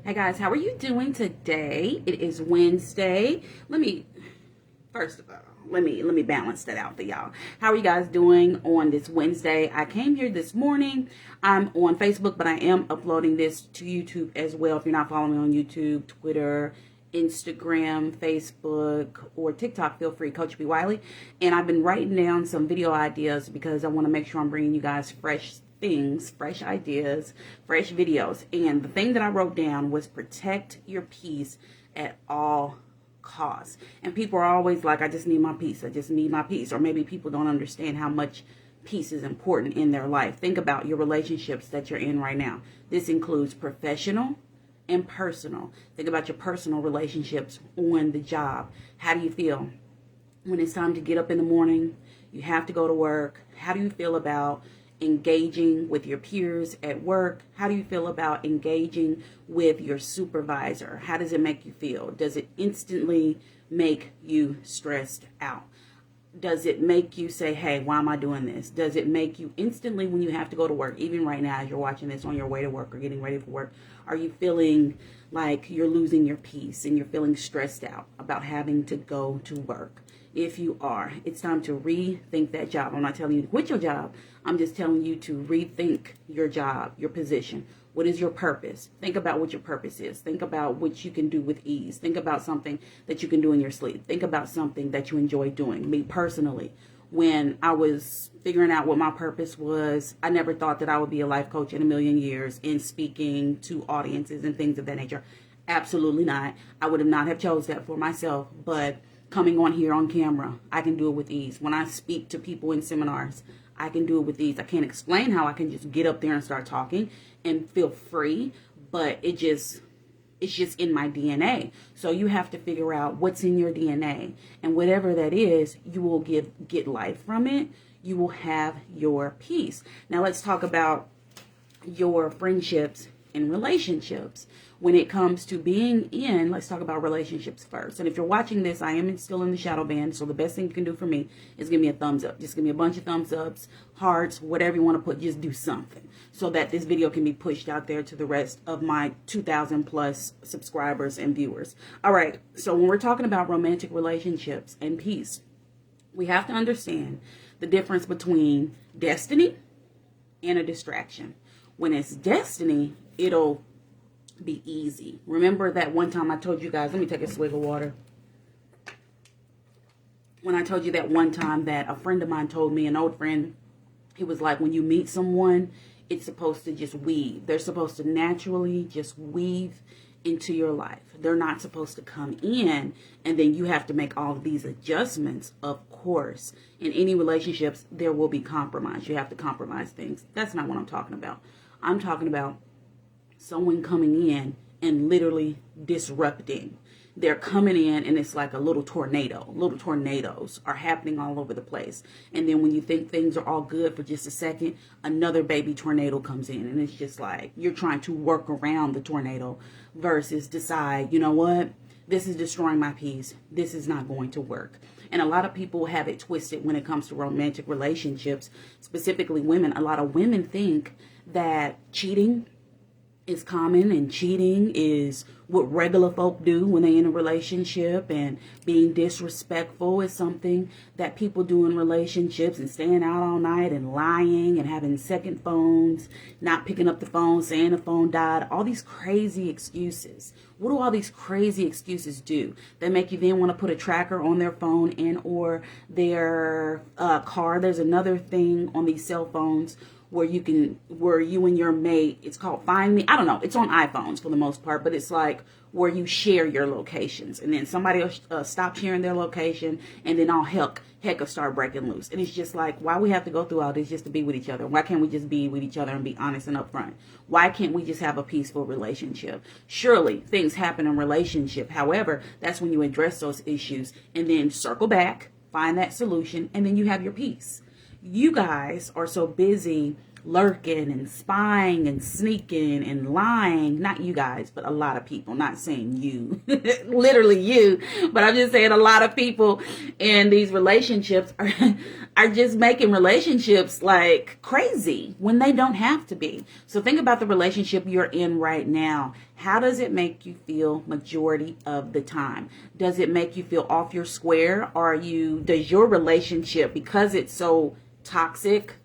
Hey guys, how are you doing today? It is Wednesday. First of all, let me balance that out for y'all. How are you guys doing on this Wednesday? I came here this morning. I'm on Facebook, but I am uploading this to YouTube as well. If you're not following me on YouTube, Twitter, Instagram, Facebook, or TikTok, feel free, Coach B. Wiley. And I've been writing down some video ideas because I want to make sure I'm bringing you guys fresh things, fresh ideas, fresh videos. And the thing that I wrote down was protect your peace at all costs. And people are always like, I just need my peace. I just need my peace. Or maybe people don't understand how much peace is important in their life. Think about your relationships that you're in right now. This includes professional and personal. Think about your personal relationships on the job. How do you feel when it's time to get up in the morning? You have to go to work. How do you feel about engaging with your peers at work? How do you feel about engaging with your supervisor? How does it make you feel? Does it instantly make you stressed out? Does it make you say, hey, why am I doing this? Does it make you instantly, when you have to go to work, even right now as you're watching this on your way to work or getting ready for work, are you feeling like you're losing your peace and you're feeling stressed out about having to go to work? If you are, it's time to rethink that job. I'm not telling you to quit your job. I'm just telling you to rethink your job, your position. What is your purpose? Think about what your purpose is. Think about what you can do with ease. Think about something that you can do in your sleep. Think about something that you enjoy doing. Me personally, when I was figuring out what my purpose was, I never thought that I would be a life coach in a million years in speaking to audiences and things of that nature. Absolutely not. I would have not have chose that for myself, but coming on here on camera, I can do it with ease. When I speak to people in seminars, I can do it with ease. I can't explain how I can just get up there and start talking and feel free, but it's just in my DNA. So you have to figure out what's in your DNA, and whatever that is, you will get life from it. You will have your peace. Now let's talk about your friendships and relationships. When it comes to being in, let's talk about relationships first. And if you're watching this, I am still in the shadow band, so the best thing you can do for me is give me a thumbs up. Just give me a bunch of thumbs ups, hearts, whatever you want to put. Just do something so that this video can be pushed out there to the rest of my 2,000 plus subscribers and viewers. All right, so when we're talking about romantic relationships and peace, we have to understand the difference between destiny and a distraction. When it's destiny, it'll be easy. Remember that one time I told you guys, let me take a swig of water. When I told you that one time that a friend of mine told me, an old friend, he was like, when you meet someone, it's supposed to just weave. They're supposed to naturally just weave into your life. They're not supposed to come in and then you have to make all of these adjustments. Of course, in any relationships, there will be compromise. You have to compromise things. That's not what I'm talking about. I'm talking about someone coming in and literally disrupting. They're coming in and it's like a little tornado. Little tornadoes are happening all over the place. And then when you think things are all good for just a second, another baby tornado comes in. And it's just like you're trying to work around the tornado versus decide, you know what? This is destroying my peace. This is not going to work. And a lot of people have it twisted when it comes to romantic relationships, specifically women. A lot of women think that cheating is common and cheating is what regular folk do when they're in a relationship, and being disrespectful is something that people do in relationships, and staying out all night and lying and having second phones, not picking up the phone, saying the phone died, all these crazy excuses. What do all these crazy excuses do? They make you then want to put a tracker on their phone and or their car. There's another thing on these cell phones where you and your mate, it's called Find Me. I don't know. It's on iPhones for the most part, but it's like where you share your locations, and then somebody will stop sharing their location, and then all heck will start breaking loose. And it's just like, why we have to go through all this just to be with each other? Why can't we just be with each other and be honest and upfront? Why can't we just have a peaceful relationship? Surely things happen in relationship. However, that's when you address those issues and then circle back, find that solution, and then you have your peace. You guys are so busy lurking and spying and sneaking and lying. Not you guys, but a lot of people. Not saying you, literally you, but I'm just saying a lot of people in these relationships are just making relationships like crazy when they don't have to be. So think about the relationship you're in right now. How does it make you feel majority of the time? Does it make you feel off your square? Does your relationship, because it's so toxic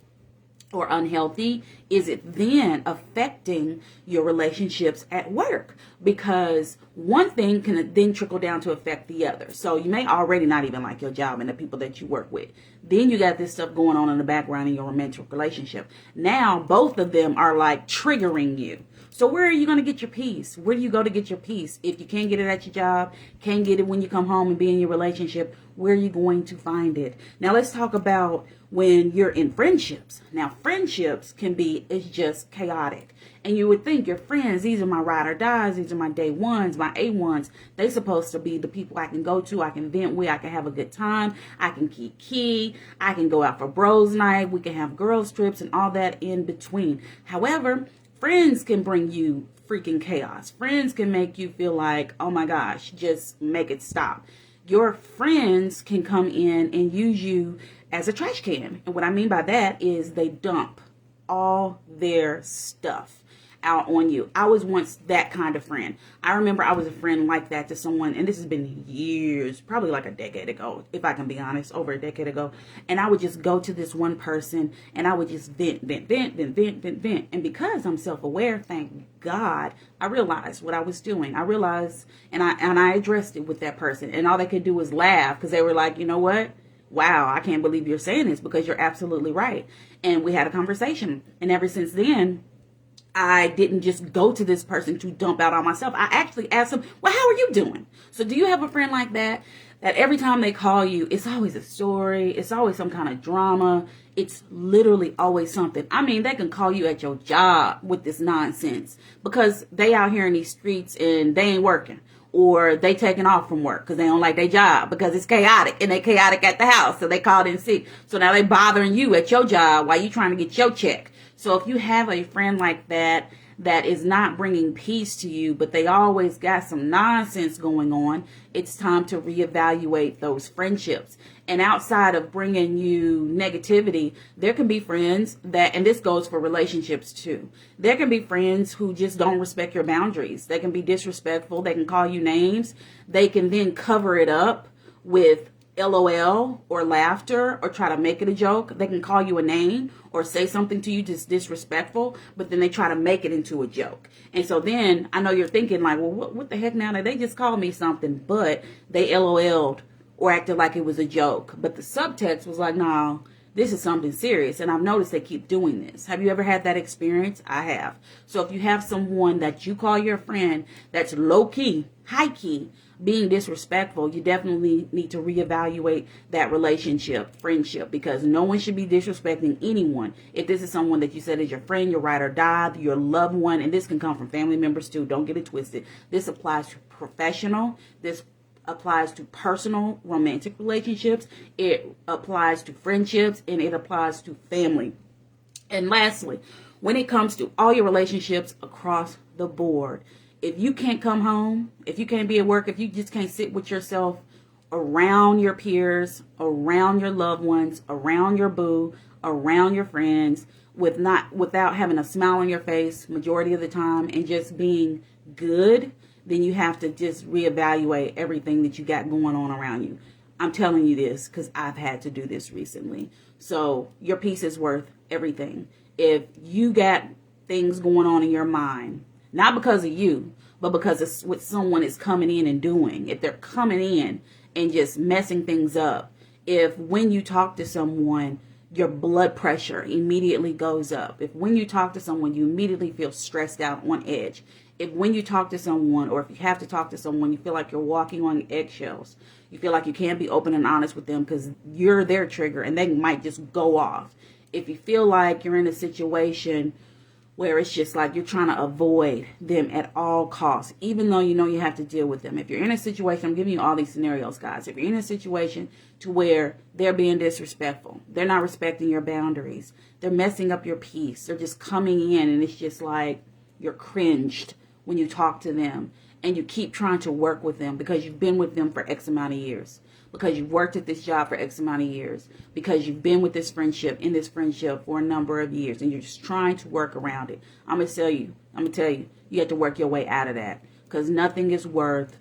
or unhealthy, is it then affecting your relationships at work? Because one thing can then trickle down to affect the other. So you may already not even like your job and the people that you work with. Then you got this stuff going on in the background in your romantic relationship. Now both of them are like triggering you. So where are you going to get your peace? Where do you go to get your peace? If you can't get it at your job, can't get it when you come home and be in your relationship, where are you going to find it? Now let's talk about when you're in friendships. Now friendships it's just chaotic. And you would think your friends, these are my ride or dies, these are my day ones, my A1s. They're supposed to be the people I can go to, I can vent with, I can have a good time, I can kiki, I can go out for bros night, we can have girls trips and all that in between. However, friends can bring you freaking chaos. Friends can make you feel like, oh my gosh, just make it stop. Your friends can come in and use you as a trash can. And what I mean by that is they dump all their stuff out on you. I was once that kind of friend. I remember I was a friend like that to someone, and this has been years, probably like a decade ago, if I can be honest, over a decade ago. And I would just go to this one person and I would just vent. And because I'm self-aware, thank God, I realized what I was doing. I realized, and I addressed it with that person, and all they could do was laugh because they were like, you know what? Wow, I can't believe you're saying this, because you're absolutely right. And we had a conversation. And ever since then, I didn't just go to this person to dump out on myself. I actually asked them, well, how are you doing? So do you have a friend like that? That every time they call you, it's always a story. It's always some kind of drama. It's literally always something. I mean, they can call you at your job with this nonsense because they out here in these streets and they ain't working. Or they taking off from work because they don't like their job because it's chaotic, and they chaotic at the house. So they called in sick. So now they bothering you at your job while you trying to get your check. So if you have a friend like that is not bringing peace to you, but they always got some nonsense going on, it's time to reevaluate those friendships. And outside of bringing you negativity, there can be friends that, and this goes for relationships too, there can be friends who just don't respect your boundaries. They can be disrespectful. They can call you names. They can then cover it up with LOL or laughter or try to make it a joke. They can call you a name or say something to you just disrespectful, but then they try to make it into a joke. And so then I know you're thinking like, well, what the heck now? They just called me something, but they LOL'd or acted like it was a joke. But the subtext was like, no, this is something serious. And I've noticed they keep doing this. Have you ever had that experience? I have. So if you have someone that you call your friend that's low key, high key, being disrespectful, you definitely need to reevaluate that relationship, friendship, because no one should be disrespecting anyone. If this is someone that you said is your friend, your ride or die, your loved one, and this can come from family members too, don't get it twisted. This applies to professional, this applies to personal romantic relationships, it applies to friendships, and it applies to family. And lastly, when it comes to all your relationships across the board, if you can't come home, if you can't be at work, if you just can't sit with yourself around your peers, around your loved ones, around your boo, around your friends, without having a smile on your face majority of the time and just being good, then you have to just reevaluate everything that you got going on around you. I'm telling you this because I've had to do this recently. So your peace is worth everything. If you got things going on in your mind, not because of you, but because it's what someone is coming in and doing. If they're coming in and just messing things up. If when you talk to someone, your blood pressure immediately goes up. If when you talk to someone, you immediately feel stressed out on edge. If when you talk to someone, or if you have to talk to someone, you feel like you're walking on eggshells. You feel like you can't be open and honest with them because you're their trigger and they might just go off. If you feel like you're in a situation where it's just like you're trying to avoid them at all costs, even though you know you have to deal with them. If you're in a situation, I'm giving you all these scenarios, guys. If you're in a situation to where they're being disrespectful, they're not respecting your boundaries, they're messing up your peace, they're just coming in and it's just like you're cringed when you talk to them, and you keep trying to work with them because you've been with them for X amount of years, because you've worked at this job for X amount of years, because you've been with this friendship, in this friendship for a number of years, and you're just trying to work around it. I'm going to tell you, you have to work your way out of that, because nothing is worth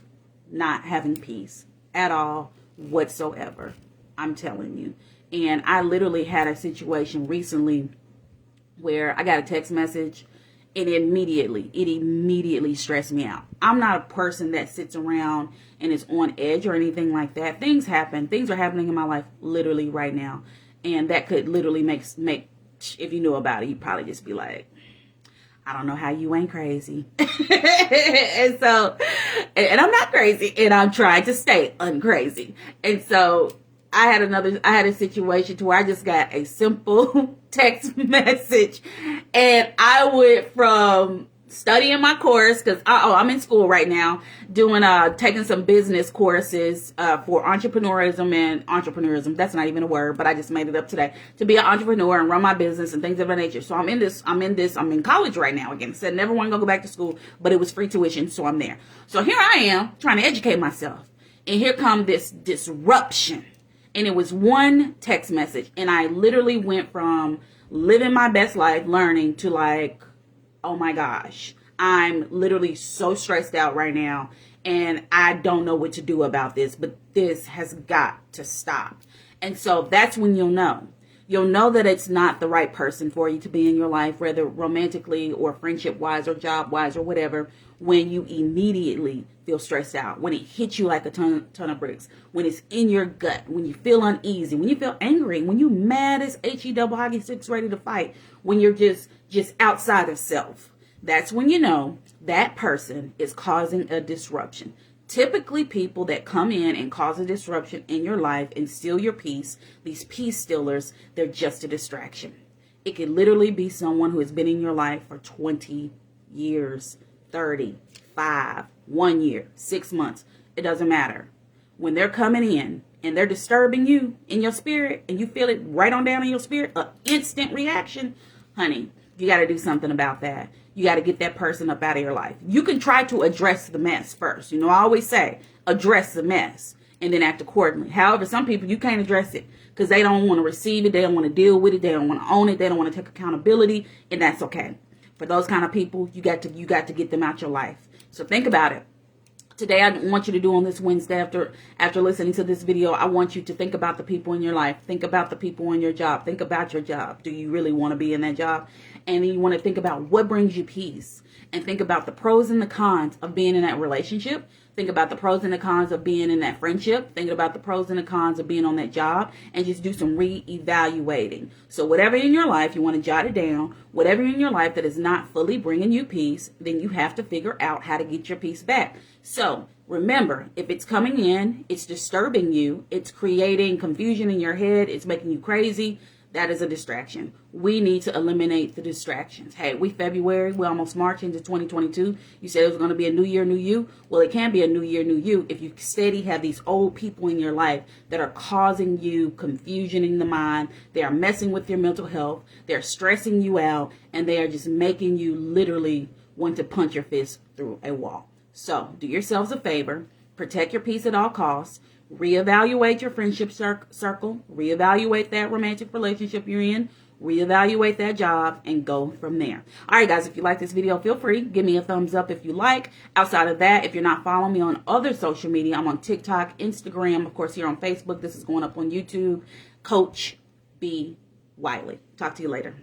not having peace at all whatsoever. I'm telling you. And I literally had a situation recently where I got a text message, and it immediately stressed me out. I'm not a person that sits around and is on edge or anything like that. Things happen. Things are happening in my life literally right now. And that could literally make, if you knew about it, you'd probably just be like, I don't know how you ain't crazy. and I'm not crazy, and I'm trying to stay uncrazy. And so I had a situation to where I just got a simple text message, and I went from studying my course, because I'm in school right now taking some business courses for entrepreneurism. That's not even a word, but I just made it up today, to be an entrepreneur and run my business and things of that nature. So I'm in college right now. Again, said never want to go back to school, but it was free tuition, so I'm there. So here I am trying to educate myself, and here come this disruption. And it was one text message, and I literally went from living my best life, learning, to like, oh my gosh, I'm literally so stressed out right now, and I don't know what to do about this, but this has got to stop. And so that's when you'll know. You'll know that it's not the right person for you to be in your life, whether romantically or friendship-wise or job-wise or whatever, when you immediately feel stressed out, when it hits you like a ton of bricks, when it's in your gut, when you feel uneasy, when you feel angry, when you mad as H-E-double hockey sticks ready to fight, when you're just outside of self. That's when you know that person is causing a disruption. Typically, people that come in and cause a disruption in your life and steal your peace, these peace stealers, they're just a distraction. It could literally be someone who has been in your life for 20 years, 30, 5, 1 year, 6 months. It doesn't matter. When they're coming in and they're disturbing you in your spirit, and you feel it right on down in your spirit, an instant reaction, honey, you got to do something about that. You got to get that person up out of your life. You can try to address the mess first. You know, I always say, address the mess and then act accordingly. However, some people, you can't address it because they don't want to receive it. They don't want to deal with it. They don't want to own it. They don't want to take accountability. And that's okay. For those kind of people, you got to get them out your life. So think about it. Today, I want you to do on this Wednesday after listening to this video, I want you to think about the people in your life. Think about the people in your job. Think about your job. Do you really want to be in that job? And then you want to think about what brings you peace. And think about the pros and the cons of being in that relationship. Think about the pros and the cons of being in that friendship. Think about the pros and the cons of being on that job. And just do some re-evaluating. So whatever in your life, you want to jot it down. Whatever in your life that is not fully bringing you peace, then you have to figure out how to get your peace back. So remember, if it's coming in, it's disturbing you, it's creating confusion in your head, it's making you crazy, that is a distraction. We need to eliminate the distractions. Hey, February, we're almost March into 2022. You said it was going to be a new year, new you. Well, it can be a new year, new you if you steady have these old people in your life that are causing you confusion in the mind. They are messing with your mental health. They're stressing you out, and they are just making you literally want to punch your fist through a wall. So do yourselves a favor, protect your peace at all costs, reevaluate your friendship circle, reevaluate that romantic relationship you're in, reevaluate that job, and go from there. All right, guys, if you like this video, feel free. Give me a thumbs up if you like. Outside of that, if you're not following me on other social media, I'm on TikTok, Instagram, of course, here on Facebook. This is going up on YouTube. Coach B. Wiley. Talk to you later.